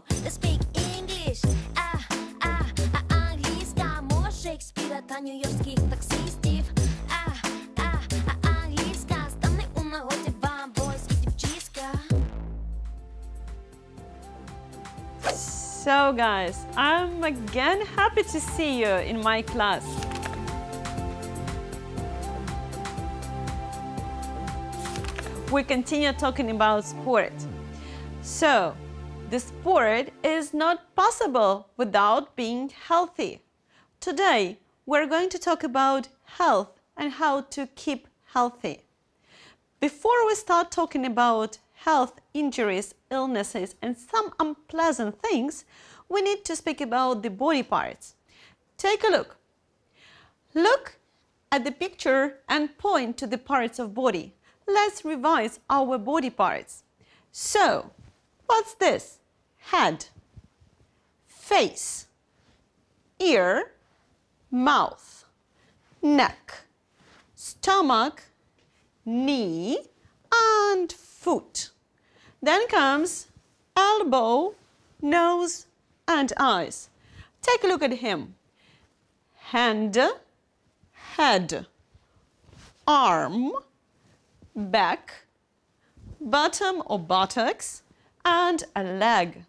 let's speak English. Англійська, мова Шекспіра та нью-йоркських таксистів. Англійська, стане у нагоді вам, бойські дівчиська. So guys, I'm again happy to see you in my class. We continue talking about sport. So, the sport is not possible without being healthy. Today, we're going to talk about health and how to keep healthy. Before we start talking about health, injuries, illnesses, and some unpleasant things, we need to speak about the body parts. Take a look. Look at the picture and point to the parts of body. Let's revise our body parts. So, what's this? Head, face, ear, mouth, neck, stomach, knee, and foot. Then comes elbow, nose, and eyes. Take a look at him. Hand, head, arm, back, bottom or buttocks, and a leg.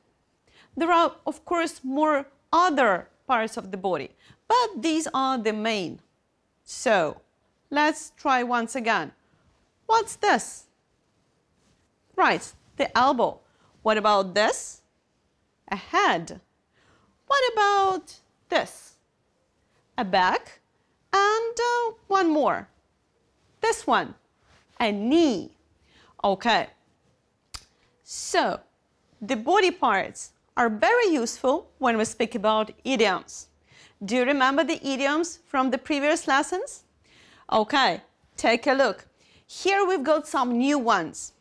There are, of course, more other parts of the body, but these are the main. So, let's try once again. What's this? Right, the elbow. What about this? A head. What about this? A back, and one more. This one. A knee. Okay. So, the body parts are very useful when we speak about idioms. Do you remember the idioms from the previous lessons? Okay, take a look. Here we've got some new ones.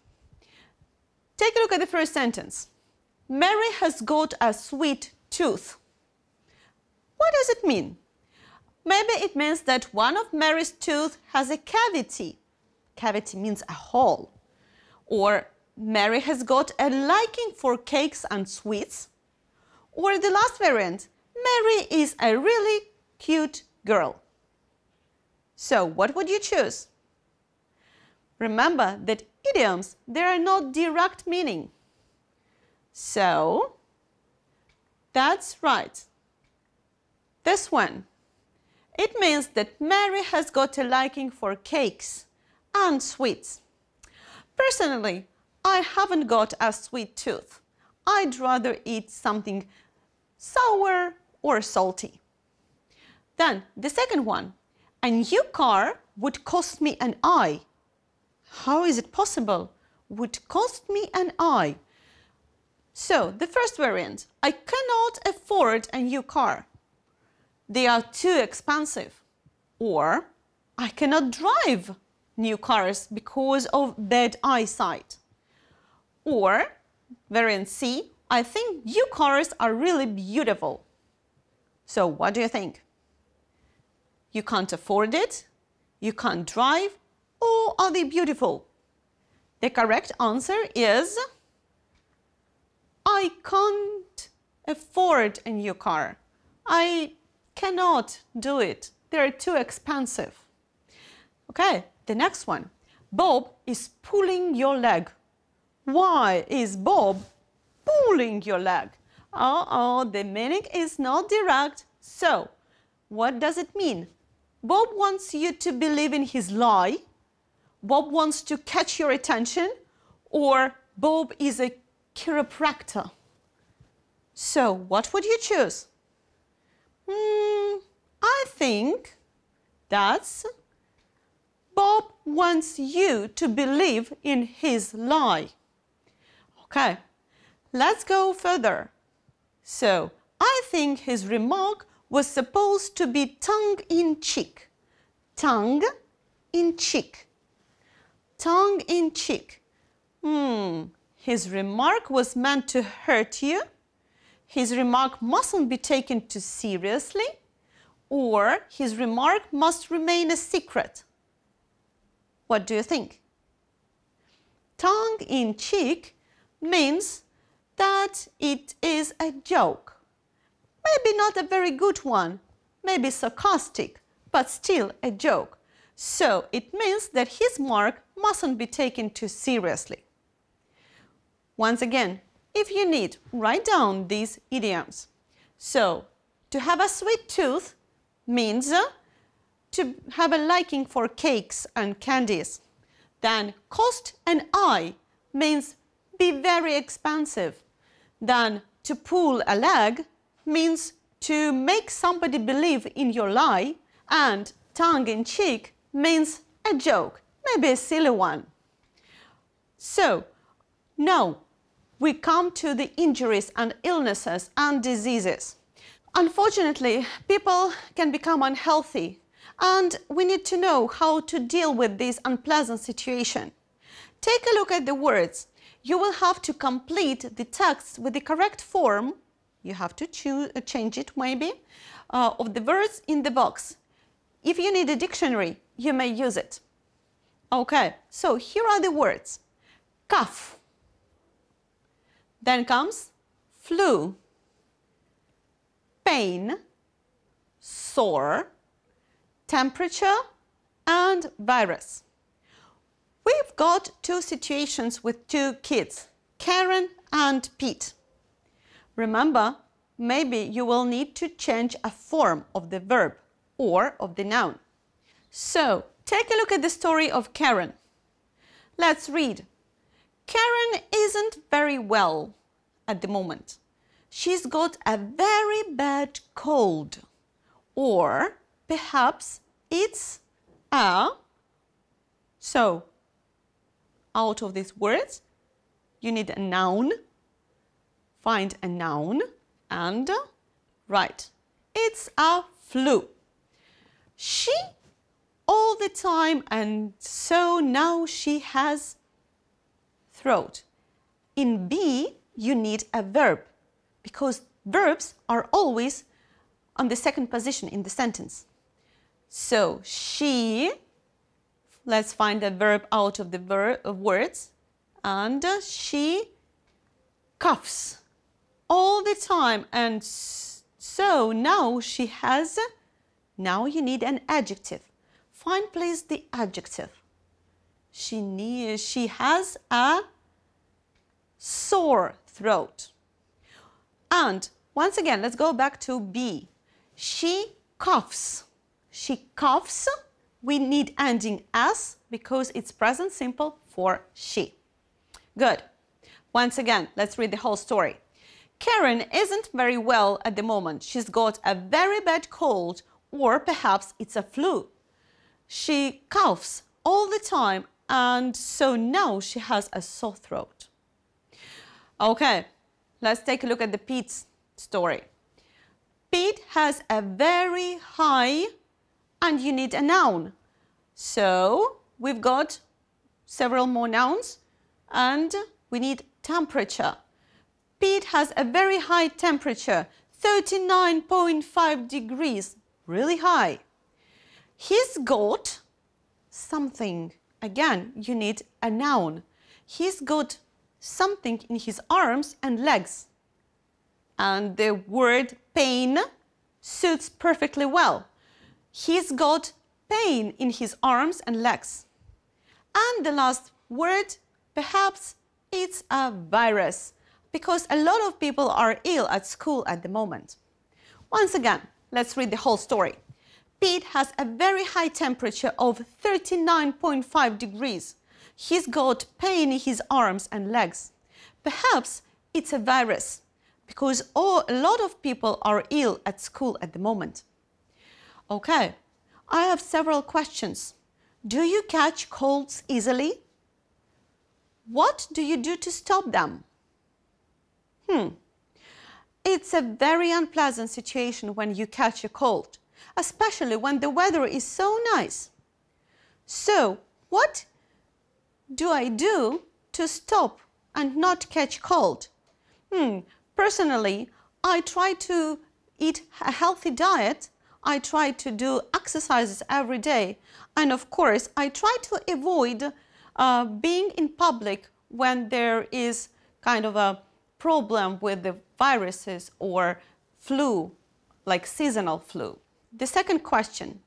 Take a look at the first sentence. Mary has got a sweet tooth. What does it mean? Maybe it means that one of Mary's teeth has a cavity. Cavity means a hole. Or Mary has got a liking for cakes and sweets. Or the last variant, Mary is a really cute girl. So what would you choose? Remember that idioms, they are not direct meaning. So, that's right. This one. It means that Mary has got a liking for cakes and sweets. Personally, I haven't got a sweet tooth. I'd rather eat something sour or salty. Then, the second one. A new car would cost me an eye. How is it possible? Would cost me an eye. So, the first variant. I cannot afford a new car. They are too expensive. Or, I cannot drive new cars because of bad eyesight. Or, variant C, I think new cars are really beautiful. So, what do you think? You can't afford it, you can't drive, or are they beautiful? The correct answer is I can't afford a new car. I cannot do it. They're too expensive. Okay, the next one. Bob is pulling your leg. Why is Bob pulling your leg? The meaning is not direct. So, what does it mean? Bob wants you to believe in his lie. Bob wants to catch your attention. Or Bob is a chiropractor. So, what would you choose? I think that's Bob wants you to believe in his lie. Okay, let's go further. So, I think his remark was supposed to be tongue-in-cheek. Tongue-in-cheek. Tongue-in-cheek. His remark was meant to hurt you. His remark mustn't be taken too seriously. Or his remark must remain a secret. What do you think? Tongue-in-cheek means that it is a joke. Maybe not a very good one, maybe sarcastic, but still a joke. So it means that his mark mustn't be taken too seriously. Once again, if you need, write down these idioms. So, to have a sweet tooth means to have a liking for cakes and candies. Then cost an eye means be very expensive. Then to pull a leg means to make somebody believe in your lie. And tongue-in-cheek means a joke, maybe a silly one. So now we come to the injuries and illnesses and diseases. Unfortunately, people can become unhealthy, and we need to know how to deal with this unpleasant situation. Take a look at the words. You will have to complete the text with the correct form. You have to change it maybe, of the words in the box. If you need a dictionary, you may use it. Okay, so here are the words. Cough. Then comes flu, pain, sore, temperature, and virus. We've got two situations with two kids, Karen and Pete. Remember, maybe you will need to change a form of the verb or of the noun. So, take a look at the story of Karen. Let's read. Karen isn't very well at the moment. She's got a very bad cold. Or perhaps it's a... So, out of these words, you need a noun. Find a noun and write. It's a flu. She all the time, and so now she has throat. In B, you need a verb because verbs are always on the second position in the sentence. So she, let's find a verb out of the words, and she coughs all the time, and so now she has, now you need an adjective. Find please the adjective. She has a sore throat. And once again, let's go back to B. She coughs. She coughs. We need ending S because it's present simple for she. Good. Once again, let's read the whole story. Karen isn't very well at the moment. She's got a very bad cold, or perhaps it's a flu. She coughs all the time, and so now she has a sore throat. Okay, let's take a look at the Pete's story. Pete has a very high, and you need a noun. So we've got several more nouns, and we need temperature. Pete has a very high temperature, 39.5 degrees, really high. He's got something. Again, you need a noun. He's got something in his arms and legs. And the word pain suits perfectly well. He's got pain in his arms and legs. And the last word, perhaps it's a virus, because a lot of people are ill at school at the moment. Once again, let's read the whole story. Pete has a very high temperature of 39.5 degrees. He's got pain in his arms and legs. Perhaps it's a virus, because a lot of people are ill at school at the moment. Okay, I have several questions. Do you catch colds easily? What do you do to stop them? It's a very unpleasant situation when you catch a cold, especially when the weather is so nice. So, what do I do to stop and not catch cold? Personally, I try to eat a healthy diet. I try to do exercises every day. And of course, I try to avoid being in public when there is kind of a problem with the viruses or flu, like seasonal flu. The second question,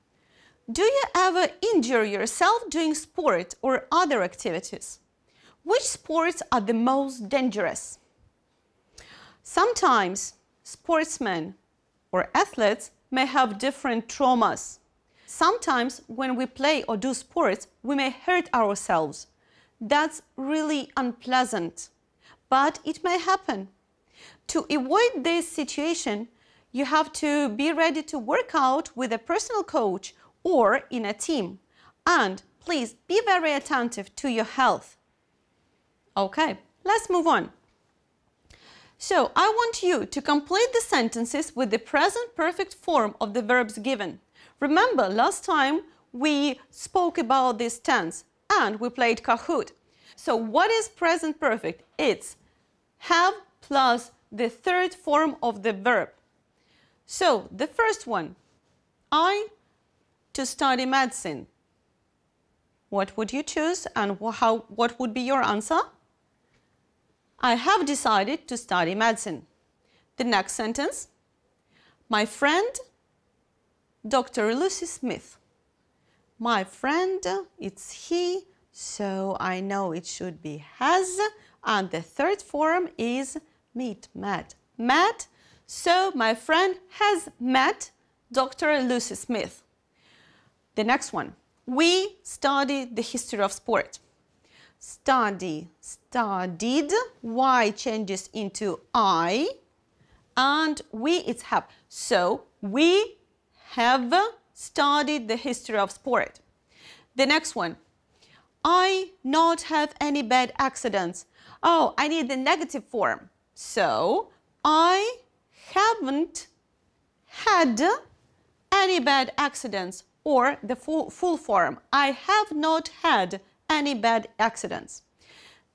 do you ever injure yourself doing sport or other activities? Which sports are the most dangerous? Sometimes sportsmen or athletes may have different traumas. Sometimes when we play or do sports, we may hurt ourselves. That's really unpleasant, but it may happen. To avoid this situation, you have to be ready to work out with a personal coach or in a team. And please be very attentive to your health. Okay, let's move on. So I want you to complete the sentences with the present perfect form of the verbs given. Remember, last time we spoke about this tense and we played Kahoot. So what is present perfect? It's have plus the third form of the verb. So the first one, I to study medicine. What would you choose and what would be your answer? I have decided to study medicine. The next sentence, my friend, Dr. Lucy Smith. My friend, it's he, so I know it should be has, and the third form is met. Met, so my friend has met Dr. Lucy Smith. The next one, we studied the history of sport. Study, studied, Y changes into I, and we, it's have. So, we have studied the history of sport. The next one, I not have any bad accidents. Oh, I need the negative form. So, I haven't had any bad accidents, or the full form, I have not had any bad accidents.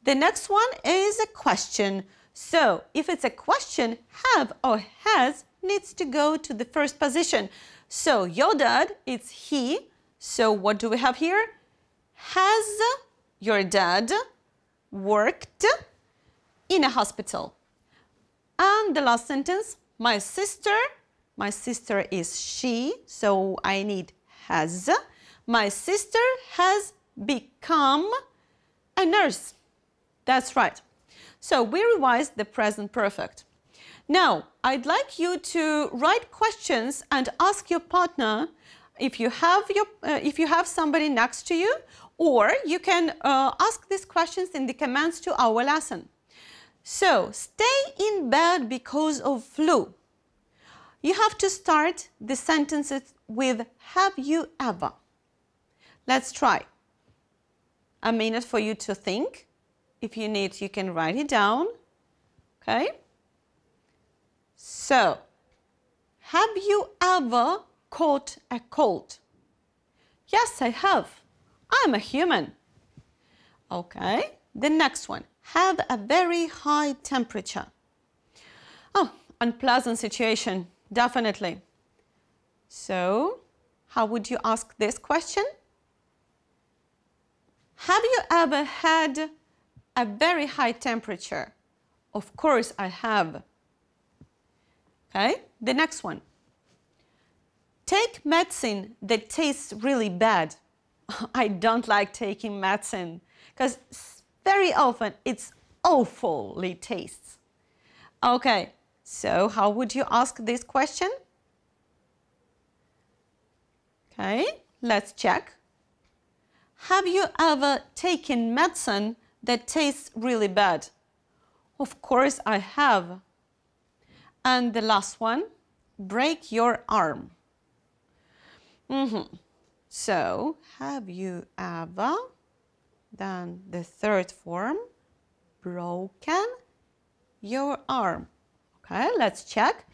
The next one is a question. So if it's a question, have or has needs to go to the first position. So your dad, it's he. So what do we have here? Has your dad worked in a hospital? And the last sentence, my sister is she, so I need has. My sister has become a nurse. That's right. So we revised the present perfect. Now, I'd like you to write questions and ask your partner if you have somebody next to you, or you can ask these questions in the comments to our lesson. So, stay in bed because of flu. You have to start the sentences with have you ever. Let's try. A minute for you to think. If you need, you can write it down. Okay? So, have you ever caught a cold? Yes, I have. I'm a human. Okay, the next one. Have a very high temperature. Oh, unpleasant situation, definitely. So, how would you ask this question? Have you ever had a very high temperature? Of course I have. Okay, the next one. Take medicine that tastes really bad. I don't like taking medicine because very often it's awfully tastes. Okay, so how would you ask this question? Okay, let's check. Have you ever taken medicine that tastes really bad? Of course I have. And the last one, break your arm. So, have you ever, then the third form, broken your arm? Okay, let's check.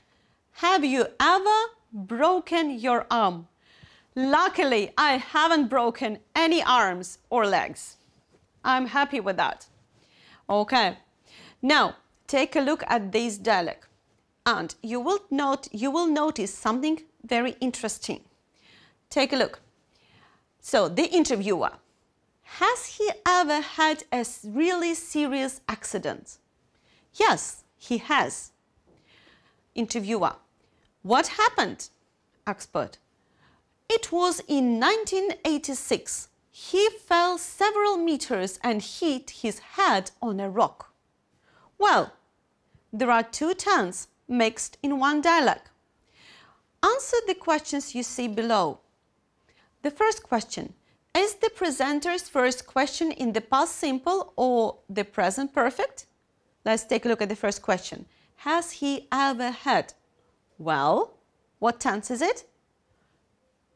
Have you ever broken your arm? Luckily, I haven't broken any arms or legs. I'm happy with that. Okay, now take a look at this dialogue, and you will notice something very interesting. Take a look. So the interviewer, has he ever had a really serious accident? Yes, He has. Interviewer. What happened? Expert. It was in 1986. He fell several meters and hit his head on a rock. Well, there are two tenses mixed in one dialogue. Answer the questions you see below. The first question. Is the presenter's first question in the past simple or the present perfect? Let's take a look at the first question. Has he ever had? Well, what tense is it?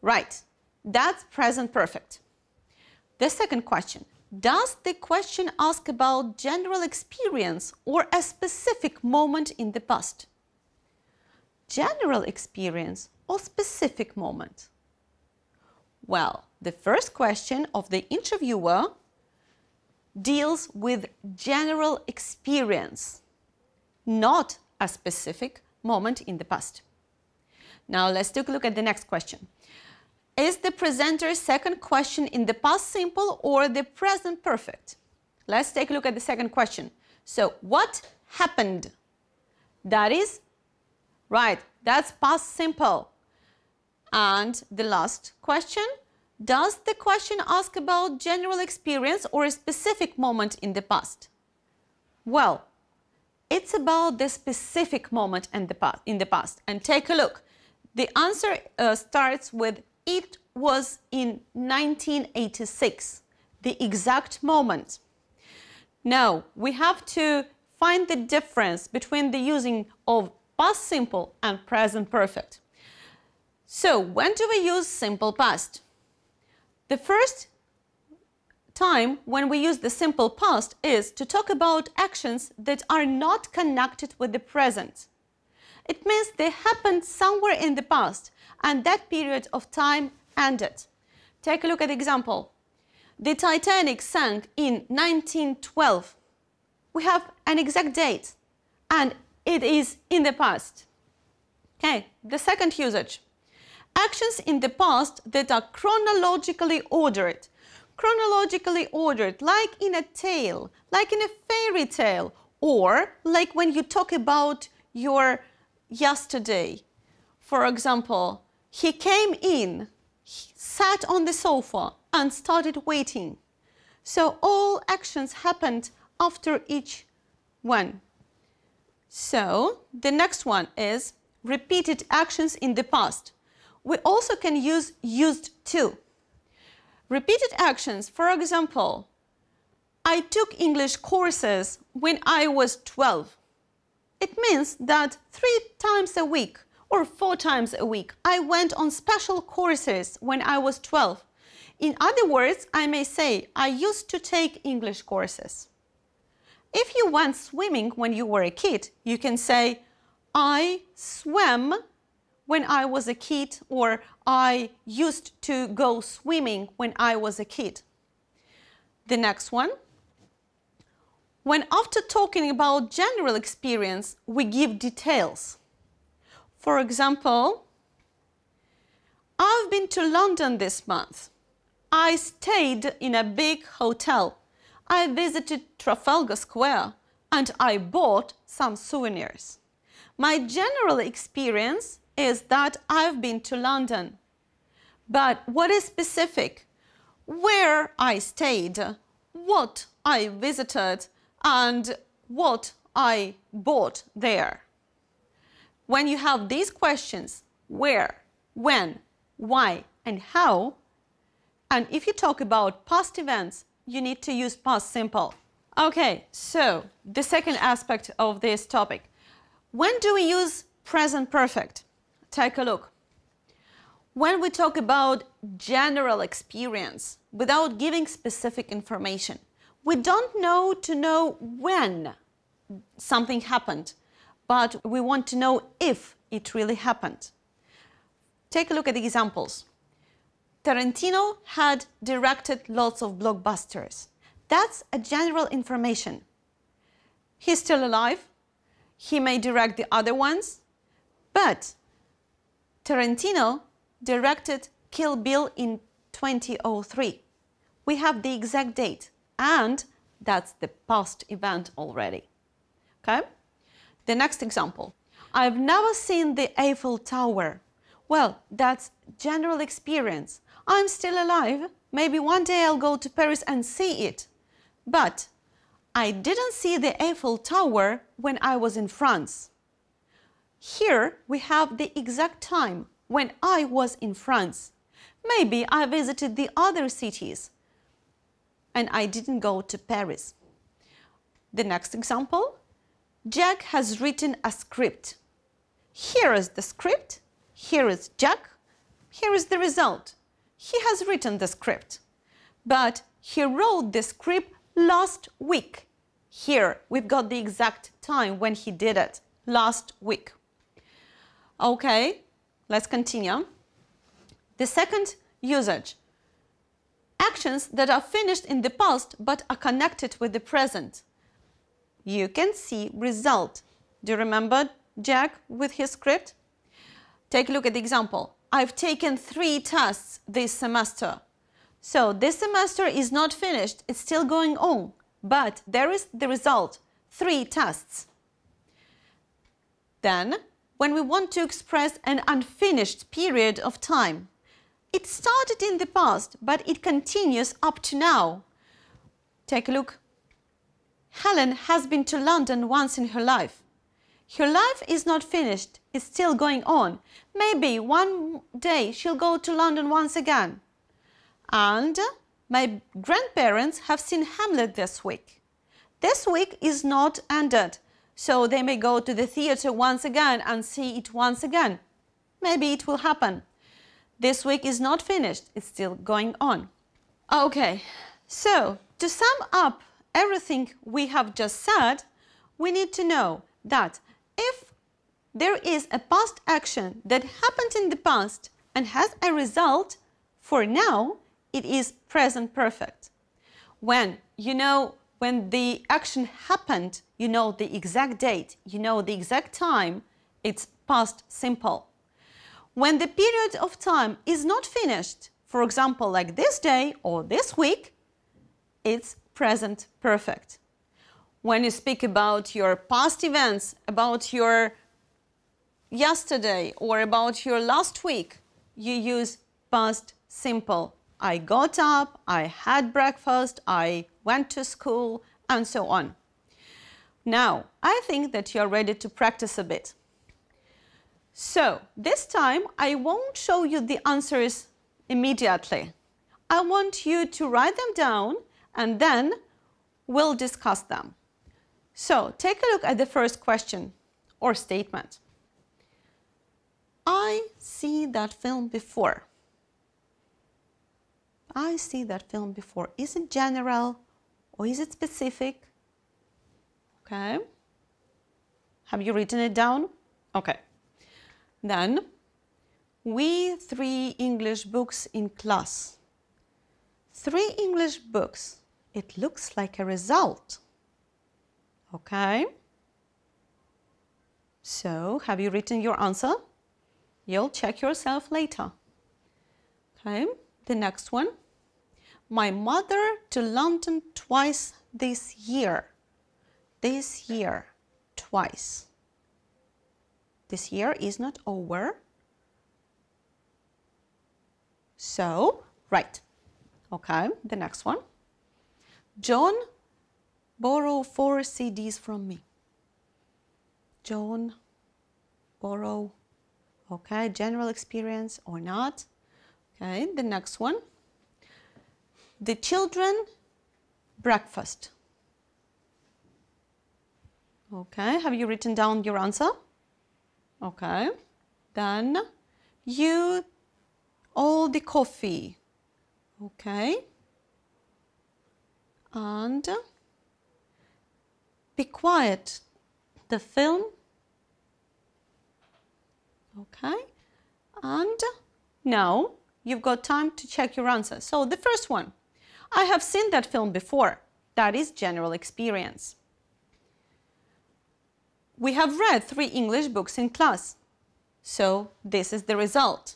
Right, that's present perfect. The second question. Does the question ask about general experience or a specific moment in the past? General experience or specific moment? Well, the first question of the interviewer deals with general experience, not a specific moment in the past. Now let's take a look at the next question. Is the presenter's second question in the past simple or the present perfect? Let's take a look at the second question. So, what happened? That is, right, that's past simple. And the last question, does the question ask about general experience or a specific moment in the past? Well, it's about the specific moment in the past. And take a look. The answer starts with it was in 1986, the exact moment. Now, we have to find the difference between the using of past simple and present perfect. So, when do we use simple past? The first time when we use the simple past is to talk about actions that are not connected with the present. It means they happened somewhere in the past and that period of time ended. Take a look at the example. The Titanic sank in 1912. We have an exact date and it is in the past. Okay, the second usage. Actions in the past that are chronologically ordered. Chronologically ordered, like in a tale, like in a fairy tale, or like when you talk about your yesterday. For example, he came in, he sat on the sofa and started waiting. So all actions happened after each one. So the next one is repeated actions in the past. We also can use used to. Repeated actions, for example, I took English courses when I was 12. It means that 3 times a week or 4 times a week I went on special courses when I was 12. In other words, I may say I used to take English courses. If you went swimming when you were a kid, you can say I swam when I was a kid, or I used to go swimming when I was a kid. The next one. When after talking about general experience, we give details. For example, I've been to London this month. I stayed in a big hotel. I visited Trafalgar Square and I bought some souvenirs. My general experience is that I've been to London. But what is specific? Where I stayed, what I visited, and what I bought there. When you have these questions, where, when, why, and how, and if you talk about past events, you need to use past simple. Okay, so the second aspect of this topic. When do we use present perfect? Take a look. When we talk about general experience without giving specific information, we don't know when something happened, but we want to know if it really happened. Take a look at the examples. Tarantino had directed lots of blockbusters. That's a general information. He's still alive. He may direct the other ones, but Tarantino directed Kill Bill in 2003. We have the exact date, and that's the past event already. Okay? The next example. I've never seen the Eiffel Tower. Well, that's general experience. I'm still alive. Maybe one day I'll go to Paris and see it. But I didn't see the Eiffel Tower when I was in France. Here we have the exact time when I was in France. Maybe I visited the other cities and I didn't go to Paris. The next example. Jack has written a script. Here is the script. Here is Jack. Here is the result. He has written the script, but he wrote the script last week. Here we've got the exact time when he did it, last week. Okay, let's continue. The second usage. Actions that are finished in the past but are connected with the present. You can see result. Do you remember Jack with his script? Take a look at the example. I've taken 3 tests this semester. So this semester is not finished, it's still going on, but there is the result, 3 tests. Then, when we want to express an unfinished period of time, it started in the past, but it continues up to now. Take a look. Helen has been to London once in her life. Her life is not finished, it's still going on. Maybe one day she'll go to London once again. And my grandparents have seen Hamlet this week. This week is not ended, so they may go to the theater once again and see it once again. Maybe it will happen. This week is not finished, it's still going on. Okay, so to sum up everything we have just said, we need to know that if there is a past action that happened in the past and has a result for now, it is present perfect. When the action happened, you know the exact date, you know the exact time, it's past simple. When the period of time is not finished, for example, like this day or this week, it's present perfect. When you speak about your past events, about your yesterday or about your last week, you use past simple. I got up, I had breakfast, I went to school, and so on. Now, I think that you're ready to practice a bit. So, this time I won't show you the answers immediately. I want you to write them down and then we'll discuss them. So, take a look at the first question or statement. I see that film before. I see that film before. Is it general or is it specific? Okay. Have you written it down? Okay. Then, we 3 English books in class. 3 English books. It looks like a result. Okay. So, have you written your answer? You'll check yourself later. Okay. The next one. My mother to London twice this year. This year, twice. This year is not over. So, right. Okay, the next one. John borrowed 4 CDs from me. John borrow. Okay, general experience or not. Okay, the next one. The children breakfast. Okay, have you written down your answer? Okay, then you all the coffee. Okay, and be quiet. The film. Okay, and now you've got time to check your answer. So the first one, I have seen that film before. That is general experience. We have read 3 English books in class. So this is the result.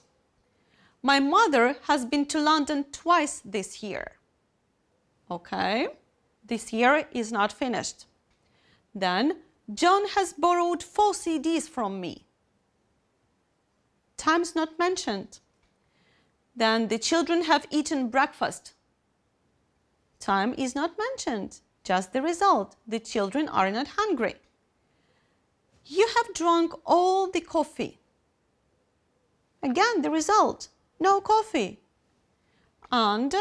My mother has been to London twice this year. Okay, this year is not finished. Then John has borrowed 4 CDs from me. Time's not mentioned. Then the children have eaten breakfast. Time is not mentioned, just the result. The children are not hungry. You have drunk all the coffee. Again, the result, no coffee. And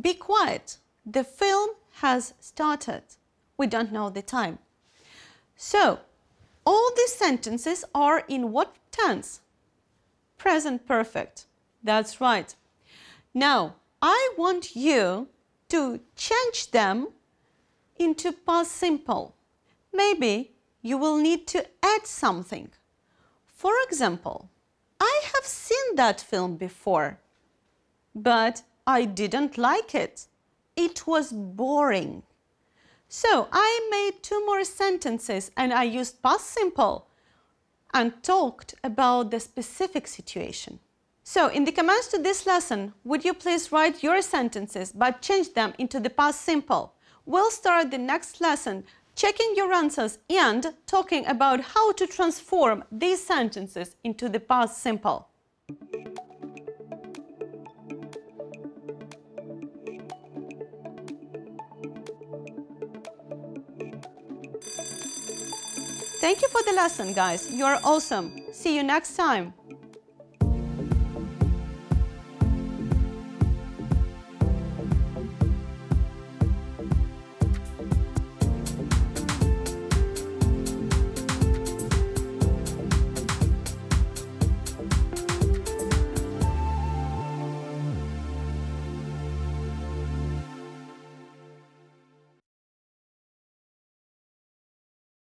be quiet. The film has started. We don't know the time. So, all these sentences are in what tense? Present perfect. That's right. Now, I want you to change them into past simple. Maybe you will need to add something. For example, I have seen that film before, but I didn't like it. It was boring. So I made 2 more sentences and I used past simple and talked about the specific situation. So in the comments to this lesson, would you please write your sentences but change them into the past simple? We'll start the next lesson checking your answers and talking about how to transform these sentences into the past simple. Thank you for the lesson, guys. You are awesome. See you next time.